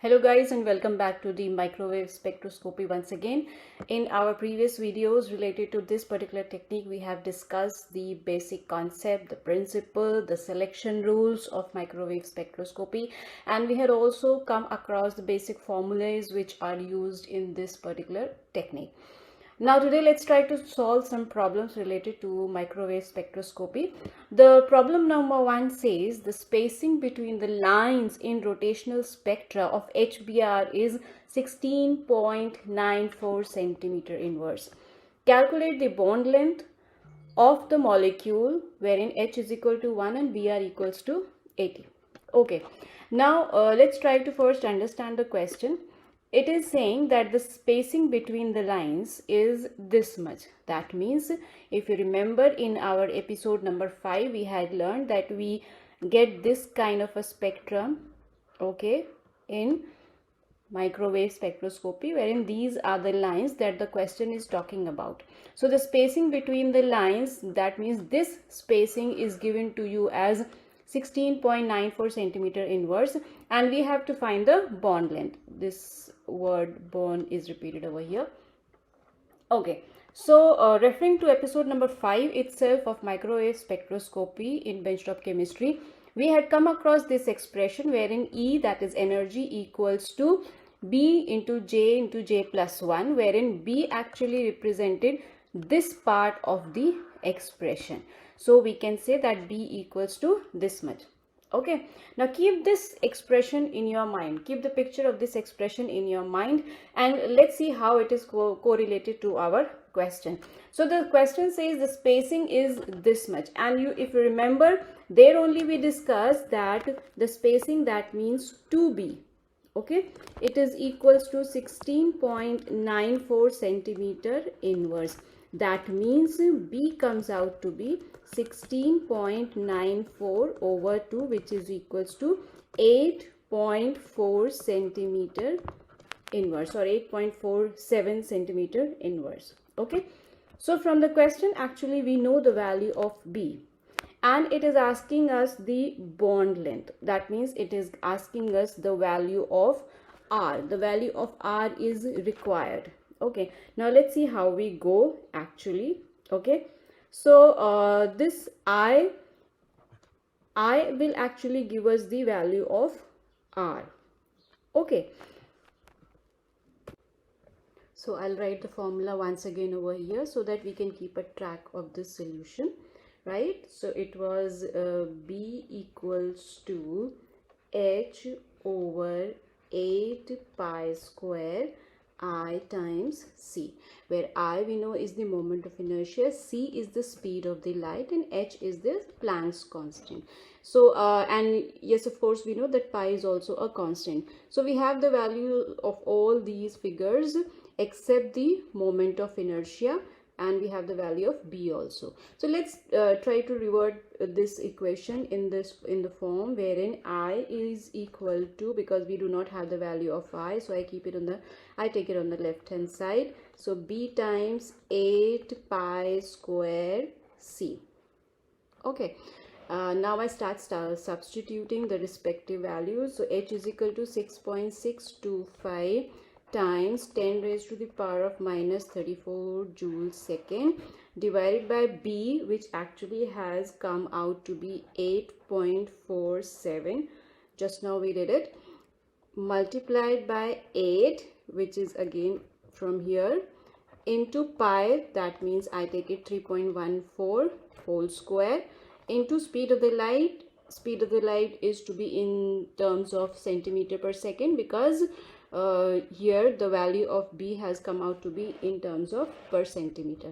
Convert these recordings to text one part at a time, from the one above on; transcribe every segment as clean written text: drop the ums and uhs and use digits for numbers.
Hello guys, and welcome back to the microwave spectroscopy once again. In our previous videos related to this particular technique, we have discussed the basic concept, the principle, the selection rules of microwave spectroscopy, and we had also come across the basic formulas which are used in this particular technique. Now today let's try to solve some problems related to microwave spectroscopy. The problem number 1 says the spacing between the lines in rotational spectra of HBr is 16.94 centimeter inverse. Calculate the bond length of the molecule wherein H is equal to 1 and Br equals to 80. Okay, now let's try to first understand the question. It is saying that the spacing between the lines is this much. That means, if you remember in our episode number 5, we had learned that we get this kind of a spectrum, okay, in microwave spectroscopy, wherein these are the lines that the question is talking about. So the spacing between the lines, that means this spacing is given to you as 16.94 centimeter inverse, and we have to find the bond length. This word bond is repeated over here. Okay, so referring to episode number 5 itself of microwave spectroscopy in benchtop chemistry, we had come across this expression wherein E, that is energy, equals to B into J plus 1, wherein B actually represented this part of the expression. So we can say that B equals to this much. Okay, now keep this expression in your mind, keep the picture of this expression in your mind, and let's see how it is correlated to our question. So the question says the spacing is this much, and if you remember, there only we discussed that the spacing, that means 2b, okay, it is equals to 16.94 centimeter inverse. That means B comes out to be 16.94 over 2, which is equals to 8.4 centimeter inverse, or 8.47 centimeter inverse. Okay, so from the question, actually we know the value of B, and it is asking us the bond length. That means it is asking us the value of R. The value of R is required. Okay, now let's see how we go actually. Okay, so this I will actually give us the value of R. Okay, so I'll write the formula once again over here so that we can keep a track of this solution, right? So it was B equals to H over 8 pi square I times C, where I we know is the moment of inertia, C is the speed of the light, and H is the Planck's constant. So and yes, of course we know that pi is also a constant. So we have the value of all these figures except the moment of inertia, and we have the value of B also. So let's try to revert this equation in the form wherein I is equal to, because we do not have the value of I, so I take it on the left hand side. So B times 8 pi square C. Okay, now I start substituting the respective values. So H is equal to 6.625 times 10 raised to the power of minus 34 joules second, divided by B, which actually has come out to be 8.47. Just now we did it, multiplied by 8, which is again from here, into pi, that means I take it 3.14 whole square, into speed of the light. Speed of the light is to be in terms of centimeter per second, because here the value of B has come out to be in terms of per centimeter.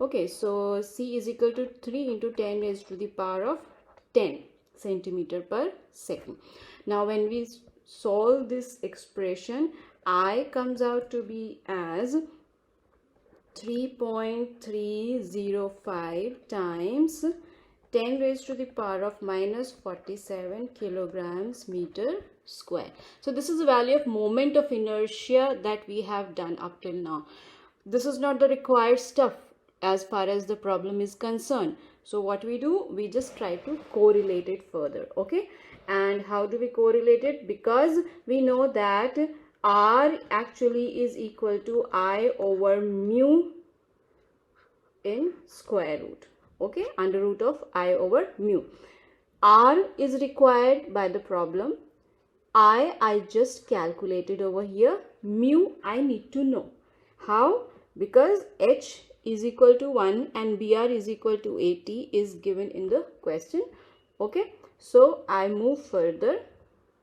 Okay, so C is equal to 3 into 10 raised to the power of 10 centimeter per second. Now when we solve this expression, I comes out to be as 3.305 times 10 raised to the power of minus 47 kilograms meter square. So this is the value of moment of inertia that we have done up till now. This is not the required stuff as far as the problem is concerned. So what we do, we just try to correlate it further. Okay, and how do we correlate it? Because we know that R actually is equal to I over mu in square root. Okay, under root of I over mu. R is required by the problem. I just calculated over here. Mu I need to know. How? Because H is equal to 1 and BR is equal to 80 is given in the question. Okay, so I move further,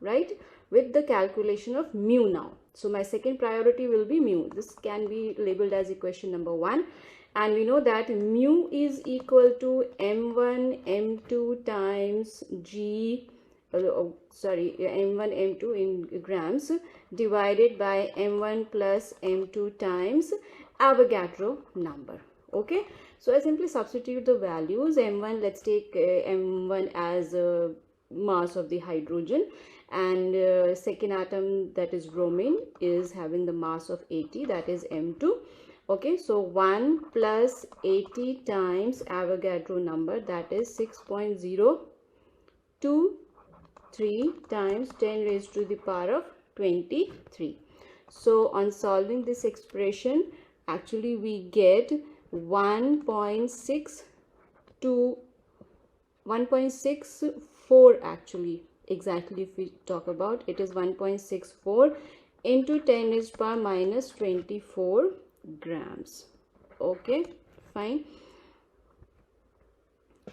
right, with the calculation of mu now. So my second priority will be mu. This can be labeled as equation number 1. And we know that mu is equal to m1 m2 times m1 m2 in grams divided by m1 plus m2 times Avogadro number. Okay, so I simply substitute the values. M1, let's take m1 as mass of the hydrogen, and second atom, that is bromine, is having the mass of 80, that is m2. Okay, so 1 plus 80 times Avogadro number, that is 6.023 times 10 raised to the power of 23. So on solving this expression, actually we get 1.64 actually, exactly. If we talk about it, is 1.64 into 10 raised to power minus 24 grams. Okay, fine.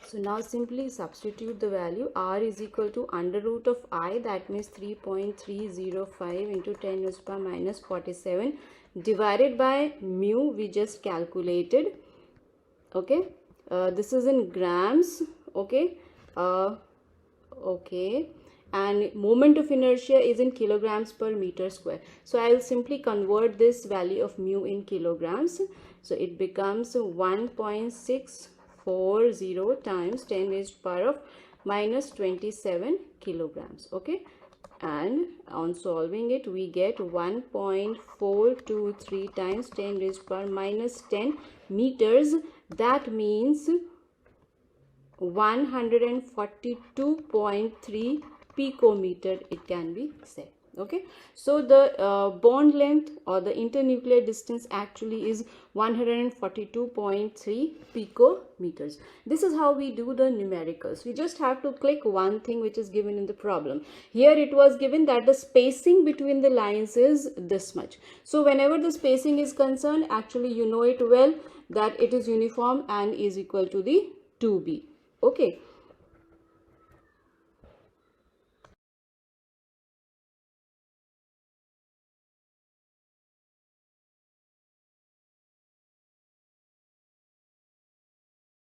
So now simply substitute the value. R is equal to under root of I, that means 3.305 into 10 raised to power minus 47 divided by mu we just calculated. Okay, this is in grams. Okay, okay, and moment of inertia is in kilograms per meter square. So I will simply convert this value of mu in kilograms. So it becomes 1.640 times 10 raised to power of minus 27 kilograms. Okay, and on solving it we get 1.423 times 10 raised to power minus 10 meters. That means 142.3 picometer it can be said. Okay, so the bond length or the internuclear distance actually is 142.3 picometers. This is how we do the numericals. We just have to click one thing which is given in the problem. Here it was given that the spacing between the lines is this much. So whenever the spacing is concerned, actually you know it well that it is uniform and is equal to the 2b. Okay,